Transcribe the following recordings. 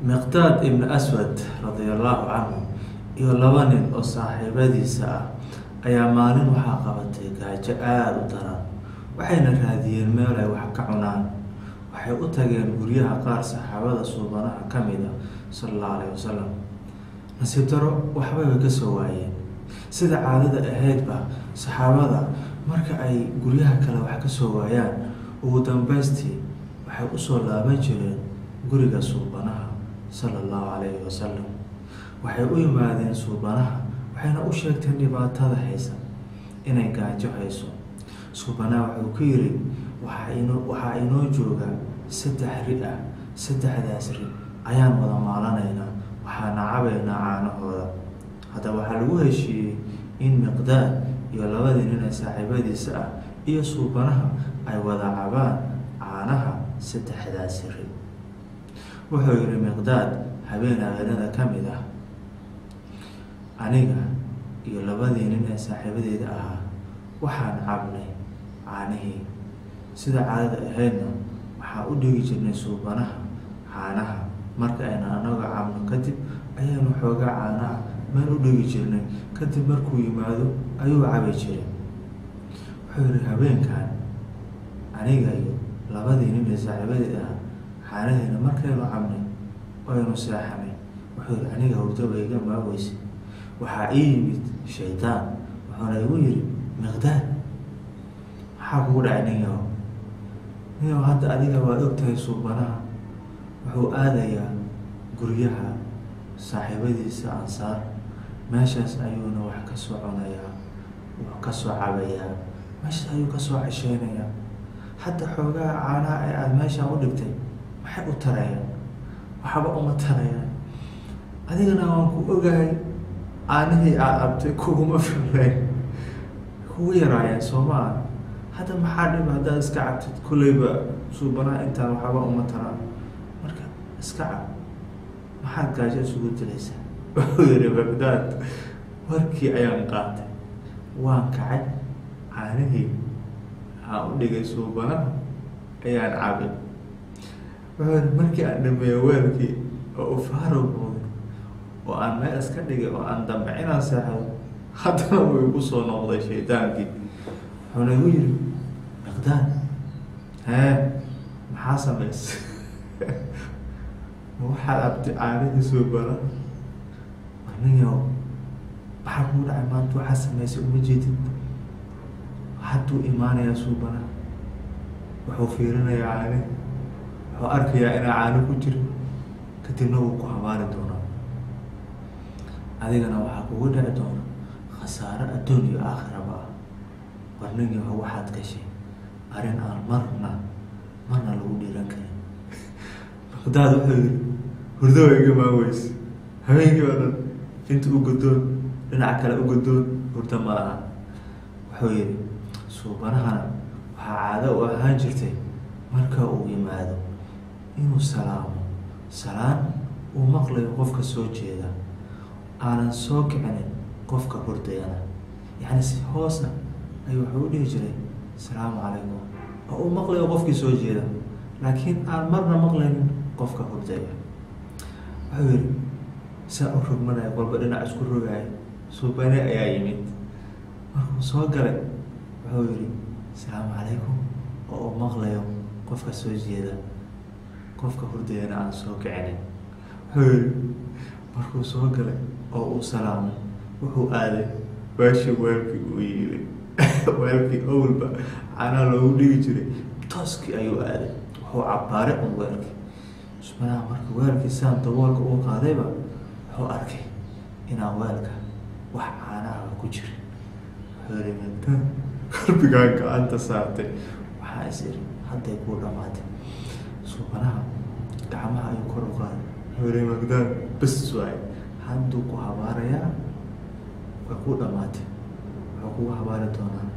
Miqdaad ibn Aswad radiyallahu anhu iyo laba nin oo saaxiibadiisa ah ayaa maalin waxaa qabatay gaajo aad u daran. Waxayna raadiyeen meel ay wax ka cunaan. Waxay u tageen guryaha qaar saxaabada suubanaha ka mid ah sallallahu alayhi wasallam. Nasiib daro waxba way ka soo waayeen. Sida caadada ahaydba saxaabada marka ay guryaha kale wax ka soo waayaan ugu dambeystii waxay u soo laaban jireen guriga suubanaha sallallahu alayhi wasallam. Waxay u yimaadeen suubanaha waxayna u sheegteen dhibaatada haysa inay gaajo hayso. Suubanaha wuxuu ku yiri waxaa inoo jooga 3 ri ah. 3daas ri ayaan wada maalanaynaa, waxaana cabaynaa caanahooda. Hadda waxaa lagu heshiiyey in Miqdaad iyo labadii nin ee saaxiibadiisa ah iyo suubanaha ay wada cabaan caanaha 3daas ri. Wuxuu yiri Miqdaad habeen habeenada ka mid ah, aniga iyo labadii nin ee saaxiibadeeda ahaa waxaan cabnay caanihii. Sida caadada ahaydna waxaa u dhigi jirnay suubanaha caanaha. Marka ayna anaga cabno kadib ayaanu xoogaa caanaha meel u dhigi jirnay, kadib markuu yimaado ayuu cabi jiray. Wuxuu yiri habeenkan aniga iyo labadii nin ee saaxiibadeeda ahaa caanaheena markaynu cabnay waynu seexanay. Wuxuu yiri aniga hurdo way iga maaweysay. Waxaa ii yimid shaydaan wuxuuna igu yiri Miqdaad maxaa kugu dhacay ninyahow? Hadda adiga waad ogtahay suubanaha wuxuu aadayaa guryaha saaxiibadiisa Ansaar. Meeshaas ayuuna wax ka soo cunayaa, wax ka soo cabayaa, meeshaas ayuu ka soo cesheynayaa. Hadda xoogaa caanaha ee aad meeshaan u dhigtay maxay u tarayaan? Waxba uma tarayaan. Adigana waan ku ogahay caanihii aad cabtay kuguma filayn, kugu yaraayeen soo maaha. Hadda maxaa dhib haddaad iska cabtid? Kulleyba suubanaha intaan waxba uma taraan, marka iska cab. Maxaad gaajo isugu dilaysaa? Wuxuu yiri Miqdaad warkii ayaan qaatay, waan kacay, caanihii aan u dhigay suubanaha ayaan cabay. Wuxuu yiri markii aan dhameeyo weelkii oo u faaruq noqday oo aan meel iska dhigay oo aan dambe inaan seexdo, haddana wuu igu soo noqday shaydaankii. Wuxuuna igu yiri Miqdaad maxaa samaysay? Waxaad cabtay caanihii suubanaha. Ninyahow maxaa kugu dhacay maanta? Waxaad samaysay uma jeedid? Hadduu imaanayaa suubanaha, wuxuu fiirinayaa caanihi, wuxuu arkayaa inaa caano ku jirin, kadibna wuu ku habaari doonaa. Adigana waxaa kugu dhici doona khasaaro adduun iyo aakhiraba ah. War ninyahow waxaad gashay arrin aan marna lagu dhiiran karin. Miqdaad wuxuu yiri hurdo way iga maaweysay. Habeenkii oo dhan inta u godoon dhinaca kale u godoon hurdo ma laha. Wuxuu yiri suubanahana waxaa caado u ahaan jirtay marka uu yimaado inuu salaamo, salaan uu maqlayo qofka soo jeeda, aanan soo kicinin qofka hurdayana. Yacni si hoosna ayuu wuxuu u dhihi jiray asalaamu calaykum oo uu maqlayo qofkii soo jeeda, laakiin aan marna maqlaynin qofka hurdaya. Wuxuu yiri saa u rogmanaya walba dhinac isku rogaya. Suubane ayaa yimid. Markuu soo galay wuxuu yiri asalaamu calaykum oo uu maqlayo qofka soo jeeda, qofka hurdayana aan soo kicinin. Wuxuu yiri markuu soo galay oo uu salaamay wuxuu aaday meeshii weelkii uu yiri. Weelkii awalba caanaha loogu dhigi jiray tooskii ayuu aaday. Wuxuu cabaaray weelkii. Suubanaha marka weelkii saan daboolka uu qaadayba wuxuu arkay inaan weelka wax caanaha ku jirin. Wuxuu yiri Miqdaad qalbigaan gacanta saartay, waxaa is iri hadday kuu dhamaatay. Suubanaha gacmaha ayuu kor u qaaday. Wuxuu yiri Miqdaad bas waay, hadduu ku habaarayaa way kuu dhamaatay. Wuxuu kugu habaari doonaa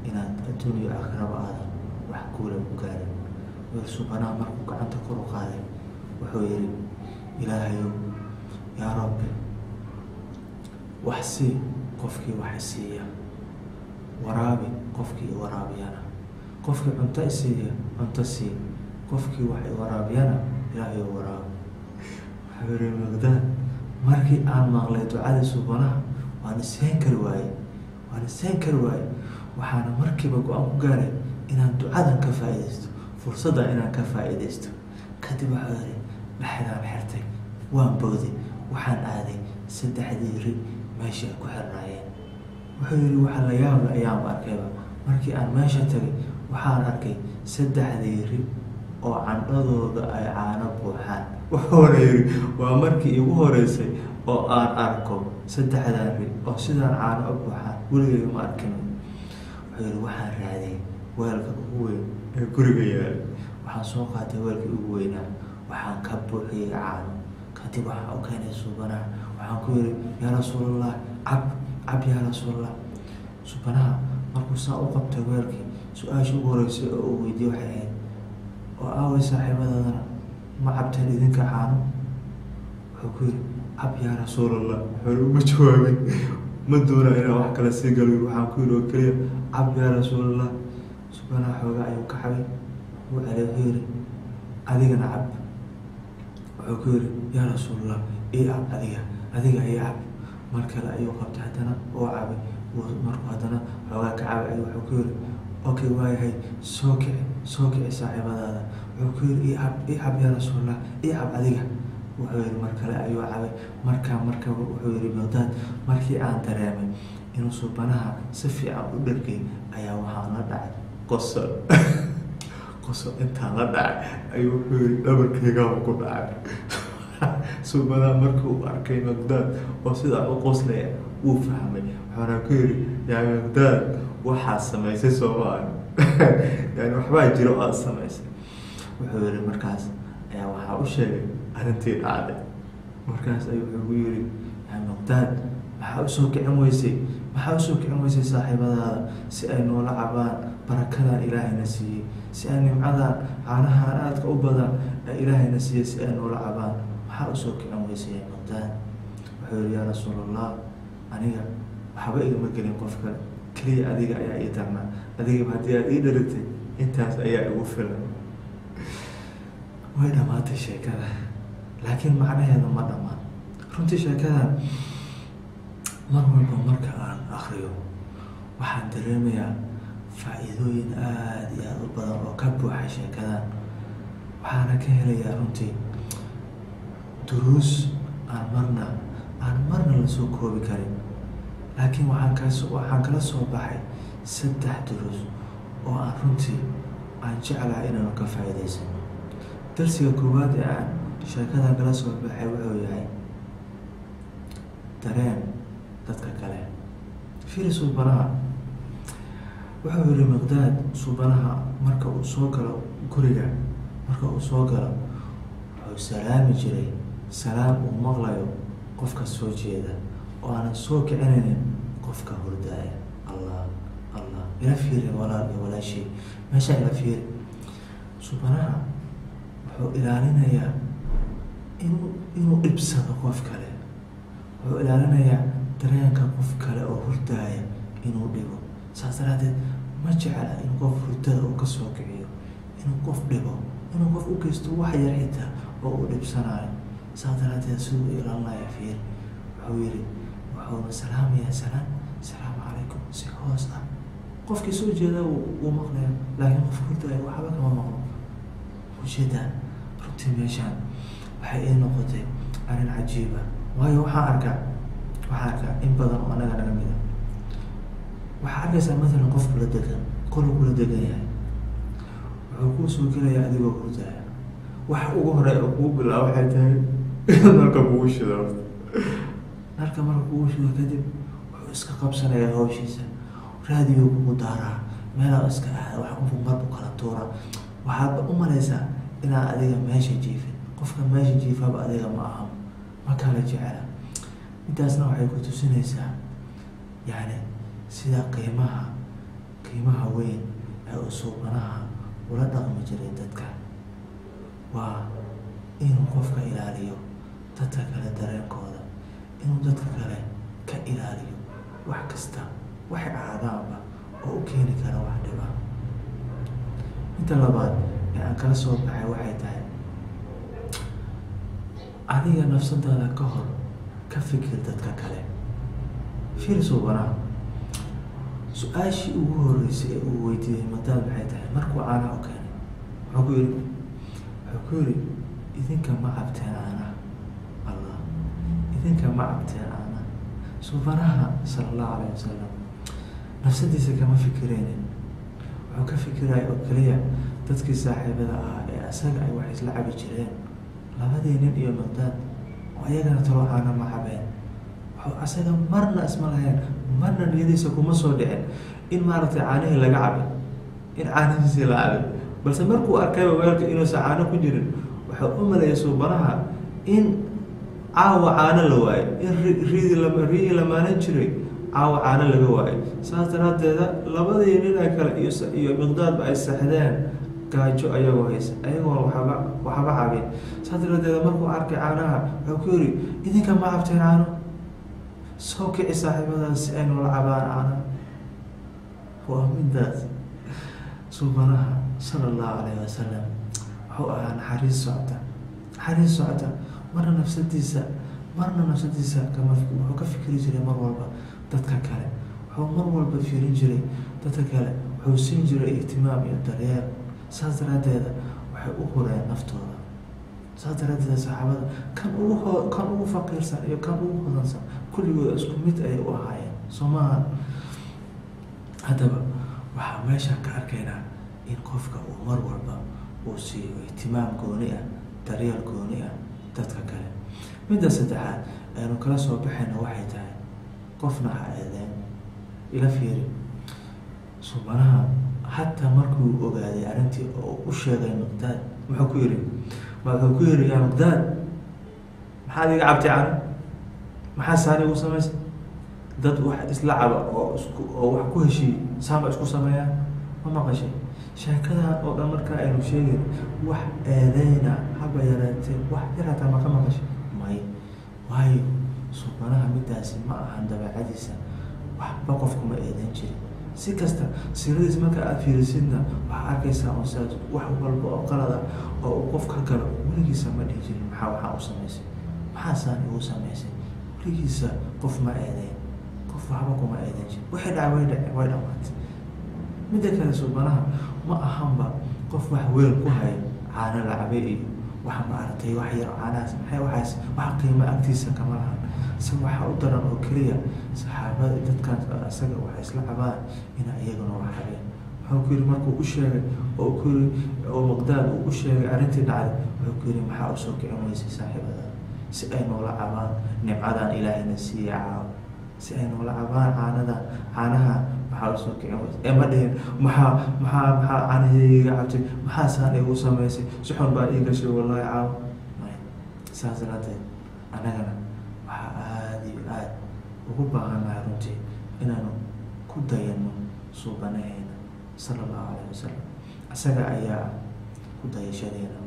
inaad adduun iyo aakhiraba aadan wax guula ku gaarin. Suubanaha markuu gacanta kor u qaaday wuxuu yiri Ilaahayow yaa Rabbi wax sii qofkii wax isiiya, waraabi qofkii i waraabiyana, qofkii cunto isiiya cunto sii, qofkii wax i waraabiyana Ilaahayow waraabi. wuxuu yiri Miqdaad markii aan maqlay ducada subanaha waan iseen kari waayay waxaana markiiba go'aan ku gaaray inaan ducadan ka faa'iideysto fursadda inaan ka faa'iideysto kadib waxaa yiri dhaxdaan xirtay waan booday waxaan aaday saddexdii ri meesha ku xirnaayeen wuxuu yiri waxa la yaab leh ayaan arkayba markii aan meesha tagay waxaan arkay saddexdii ri oo candhadooda ay caano buuxaan wuxuuna yiri waa markii igu horeysay oo aan arko saddexdan ri oo sidaan caano u buuxaan weligay ma arkin wuxuu yiri waxaan raadiyay weelka ugu weyn ee guriga yaal waxaan soo qaatay weelkii ugu weynaa waxaan ka buuxiyay caano kadib waxaan u keenay subanaha waxaan ku yiri yaa rasuulallah cab yaa rasuulallah subanaha markuu saa u qabtay weelkii su-aasha ugu horeysay oo uu weydiiyey waxay ahayd oo aaway saaxiibadadana ma cabteen idinka caano wuxuu ku yiri cab yaa rasuulallah wuxuu ma jawaabin ma doona inaan wax kala sii galo waxaan ku yiri oo keliya cab yaa rasuulallah subanaha xoogaa ayuu ka xabay wuu celay wuxuu yiri adigana cab wuxuu ku yiri yaa rasuulallah ii cab adiga ii cab mar kale ayuu qabtay haddana oo cabay markuu haddana xoogaa ka cabay ayuu wuxuu ku yiri okay waayahay soo kici saaxiibadaada wuxuu ku yiri ii cab yaa rasuulallah ii cab adiga wuxuu yiri mar kale ayuu cabay marka wuxuu yiri Miqdaad markii aan dareemay inuu subanaha si fiican u dhargay ayaa waxaan la dhacay qosol intaan la dhacay ayuu wuxuu yiri dhabarkayga ku dhacay subanaha markii uu arkay Miqdaad oo sidaa u qoslaya wuu fahmay waxaana ku yiri yaa Miqdaad waxaa samaysay Soomaali yani waxbaa jiro aad samaysay wuxuu yiri markaas ayaa waxaa u sheegay arrintii dhacday markaas ayuu wuxuu yiri yaa Miqdaad maxaa u soo kicin weysay saaxiibadaada si ay noola cabaan barakadan ilaahayna siiyey si ay nimcadan caanahan aadka u badan ee ilaahayna siiyey si ay noola cabaan maxaa u soo kicin weysay yaa Miqdaad wuxuu yiri yaa rasuulallah aniga waxba igama gelin qof kale keliya adiga ayaa ii darnaa adiga haddii aad ii dhalatay intaas ayaa igu filan way dhamaatay sheekada laakiin macnaheedu ma dhammaan runtii sheekadan mar walba marka aan akhriyo waxaan dareemayaa faa'iidooyin aad iyo aad u badan oo ka buuxa sheekadan waxaana ka helayaa runtii duruus aan marna la soo koobi karin laakiin waxaan kala soo baxay 3 duruus oo aan runtii aan jeclahay inaanu ka faa'iidaysano darsiga koowaad ee aan sheekadan kala soo baxay wuxuu yahay dareen dadka kale fiiri subanaha wuxuu yiri Miqdaad subanaha marka uu soo galo guriga wuxuu salaami jiray salaam uu maqlayo qofka soo jeeda oo aanan soo kicinaynin qofka hurdaya allah ila fiiri walaashii meesha ila fiiri subanaha wuxuu ilaalinayaa inuu dhibsado qof kale wuxuu ilaalinayaa dareenka qof kale oo hurdaya inuu dhibo saas daraadeed ma jecla in qof hurdada uu ka soo kiciyo inuu qof dhibo inuu qof u geysto wax yar xitaa oo uu dhibsanayo saas daraadeed siduu ilaalinaya fiiri wuxuu yiri wuxuuna salaamayaa salaamu calaykum si hoos ah qofkii soo jeeda uu maqlaya laakiin qof hurdaya waxba kama maqlo ujeedaan runtii meeshaan waxay ii noqotay arrin cajiiba waayo waxaan arkaa in badan oo anaga naga mida waxaa arkaysaa maalan qof kula degan yahay wuxuu kuu soo gelayaa adigoo hurdaya waxa ugu horeeya oo kugu bilaabo waxay tahay nalka kugu shido nalka marka kugu shido kadib wuxuu iska qabsanayaa hawshiisa raadiyo kugu daaraa meelaa iska aada wax qofku marbu kala tuura waxaad u malaysaa inaa adiga meesha jiifin qofka meesha jiifaba adiga ma aha ma kala jecela intaasna waxay ku tusinaysaa yani sida qiimaha weyn ee uu subanaha ula dhaqmi jiray dadka waa inuu qofka ilaaliyo dadka kale dareenkooda inuu dadka kale ka ilaaliyo wax kasta wax caadaaba oo u keeni kara wax dhiba inta labaad ee aan kala soo baxay waxay tahay adiga nafsadaada ka hor ka fikir dadka kale. fiir suubanaha su-aashii ugu horeysay ee uu weydiiyey Miqdaad maxay tahay markuu caanaha u keenay. wuxuu ku yiri idinka ma cabteen caanaha? allah idinka ma cabteen caanaha? suubanaha sallallahu alayhi wasallam nafsadiisa kama fikiraynin, wuxuu ka fikiraya oo kaliya dadkii saaxiibada ahaa ee asaga ay wax isla cabi jireen, labadii nin iyo Miqdaad oo ayagana talo caana ma cabeen. wuxuu asaga marna isma lahayn, marna niyadiisa kuma soo dhicin in maaragtay caanihii laga cabay, in caanihiisii la cabay, balse markuu arkayba weelka inuusan caano ku jirin wuxuu u maleeyay suubanaha in caawa caano la waayo, in riihii lamaanan jiray caawa caano laga waayo. saas daraadeeda labadii nin ay kale iyo Miqdaadba ay saxdeen gaajo ayagoo haysa, ayagoo waxba cabin. saas daraadeeda markuu arkay caanaha wuxuu ku yiri idinka ma cabteen caano? soo kici saaxiibadaas si ay noola cabaan caanaha. waa midaas suubanaha sallallahu alayhi wasallam wuxuu ahaa naxariis socota, marna nafsadiisa wuxuu ka fikiri jiray mar walba dadka kale, wuxuu mar walba fiirin jiray dadka kale, wuxuu siin jiray ihtimaam iyo daryeel. saas daraadeeda waxay u hureen naftooda. saas daraadeeda saxaabada kan ugu faqiirsan iyo kan ugu hodansan kulligood isku mid ayay u ahaayeen, soo maaha? haddaba waxaa meeshaan ka arkaynaa in qofka uu mar walba uu siiyo ihtimaam gooni ah, daryeel gooni ah dadka kale. midda saddexaad aynu kala soo baxayna waxay tahay qofna ha eedeen. ila fiiri suubanaha xataa markuu ogaaday arrintii oo u sheegay Miqdaad wuxuu ku yiri yaa Miqdaad maxaad iga cabtay caano? maxaa saani ugu samaysay? dad wax isla caba oo wax ku heshiiy saama isku sameeyaan ma maqashay? sheekadan oo dhan markaa aynu sheegin wax eedeyna haba yaraatee wax yaraata ma ka maqashay? may. waayo suubanaha midaasi ma ahan dabeecadiisa, waxba qofkuma eedeyn jirin. si kasta siradiis marka aad fiirisidna waxaa arkaysaa usaad wax walba oo qalada oo uu qof ka galo weligiisa ma dhihi jirin waxaa u samaysay, maxaasaan igu samaysay. weligiisa qof ma eedeyn, qof waxba kuma eedeyn jirin. wixii dhacay way dhamaatay. midda kale suubanaha ma ahanba qof wax weyn ku haya caano la cabay iyo wax maaragtay wax yar caanahaas waxaas wax qiimo agtiisa kama lahan. si waxaa u daran oo keliya saxaabada dadkan asaga waxay isla cabaan ina iyaguna wax cabeen. wuxuu ku yiri markuu u sheegay oo Miqdaad uu u sheegay arrintii dhacday wuxuu ku yiri maxaa u soo kicin weysay saaxiibada si ay noola cabaan nimcadan ilaahayna siiyay caawa, si ay noola cabaan caanaha maxaa u soo kicin weysay. ma dhihin maxaa caanahayga cabtay, maxaasaan igu samaysay, si xun baa ii gashay wallahi caawa. saas daraadeed annagana waxaa aada iyo aad ugu baahannahay runtii inaanu ku dayano suubanaheena sallallahu alayhi wasallam. isaga ayaa ah ku dayashadeena,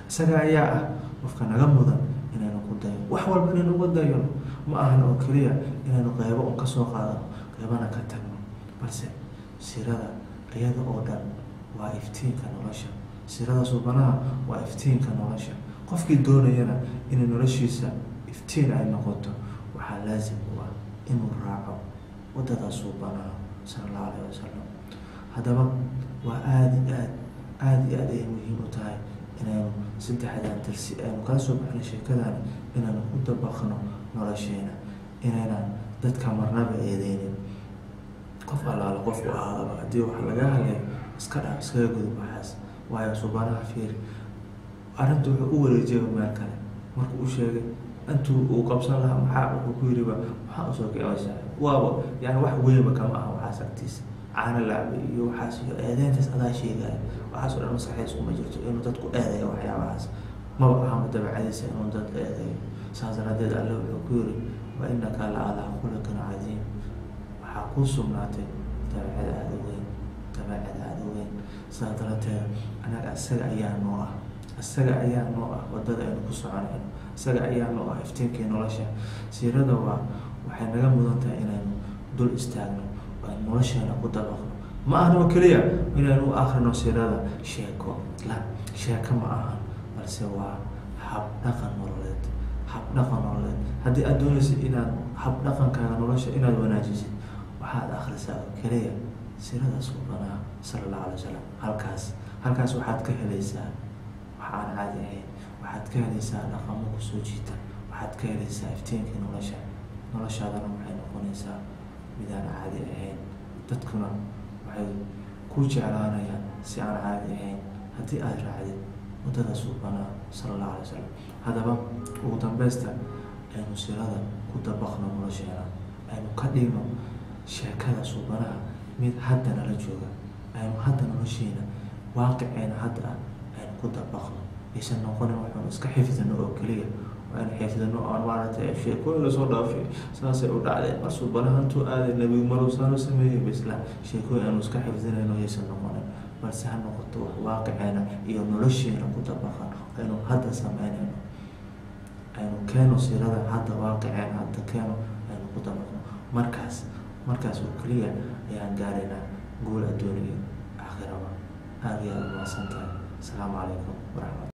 isaga ayaa ah qofka naga mudan inaynu ku dayano. wax walba inaynu uga dayano ma ahan oo keliya inaynu qeybo un ka soo qaadano qeybana ka tagno, balse sirada iyada oo dhan waa iftiinka nolosha. sirada suubanaha waa iftiinka nolosha. qofkii doonayana inay noloshiisa iftiin ay noqoto waxaa laazim u ah inuu raaco wadada suubanaha sallallahu alayhi wasallam. haddaba waa aada iyo aad ay muhiim u tahay inaynu saddexdan darsi aynu kala soo baxno sheekadan inaanu ku dabaqno nolosheena, inaynan dadka marnaba eedeynin. qof allaala qofku ahaadaba haddii wax laga hadlay iskaga gudub waxaas. waayo suubanaha fiiri arrintu wuxuu u wareejiyay meel kale. markuu u sheegay intuu uu qabsan lahaa wuxuu ku yiriba maxaa usoo kiciyaysaa? waaba yani wax weynba kama aha waxaas agtiisa, caano lacbay iyo waxaas iyo eedeyntaas adaa sheegaya. waxaas oo dhan maskaxdiisa kuma jirto inuu dadku eedeeyo waxyaabahaas, maba ahama dabeecadiisa inuu dad eedeeyo. saas daraadeed alle wuxuu ku yiri wa innaka la calaa khuluqin cadiim, waxaa kuu sugnaatay dabeecad aada weyn. saas daraadeed anaga isaga ayaa noo ah wadada aynu ku soconayno, isaga ayaa noo ah iftiinkii nolosha. siirada waxay naga mudan tahay inaynu dul istaagno oo aynu nolosheena ku dabaqno. ma ahan oo keliya inaynu u akhrino siirada sheeko ma ahan, balse waa hab dhaqan nololeed, hab dhaqan nololeed. Haddii aad doonaysid inaad hab dhaqankaaga nolosha inaad wanaajisid, waxaad akhrisaa oo keliya siirada suubanaha sallallahu alayhi wasallam. halkaas waxaad ka helaysaa wax aan caadi ahayn, waxaad ka helaysaa dhaqamo kusoo jiita, waxaad ka helaysaa iftiinkii noloshaadana waxay noqonaysaa mid aan caadi ahayn. dadkuna waxay ku jeclaanayaan si aan caadi ahayn haddii aad raacdid waddada suubanaha sallallahu alayhi wasallam. haddaba ugu dambeysta aynu siirada ku dabaqno nolosheena, aynu ka dhigno sheekada suubanaha mid hadda nala jooga, aynu hadda nolosheena waaqiceena hadda ah aynu ku dabaqno. aysan noqonin waxaanu iska xifdino oo keliya, waanu xifdino aan maaragtay sheekooyin lasoo dhaafay saasay u dhacdeen mar suubanaha intuu aaday nebigu maruu saanu sameeyey bisla sheekooyin aanu iska xifdinayno aysan noqonin, balse ha noqoto wax waaqiceena iyo nolosheena ku dabaqan aynu hadda sameynayno. aynu keeno siirada hadda waaqiceena hadda keeno aynu ku dabaqno. markaas oo keliya ayaan gaaraynaa guul adduun iyo aakhiraba. aad iyo aad u mahadsantahay. asalaamu calaykum waraxmatullahi.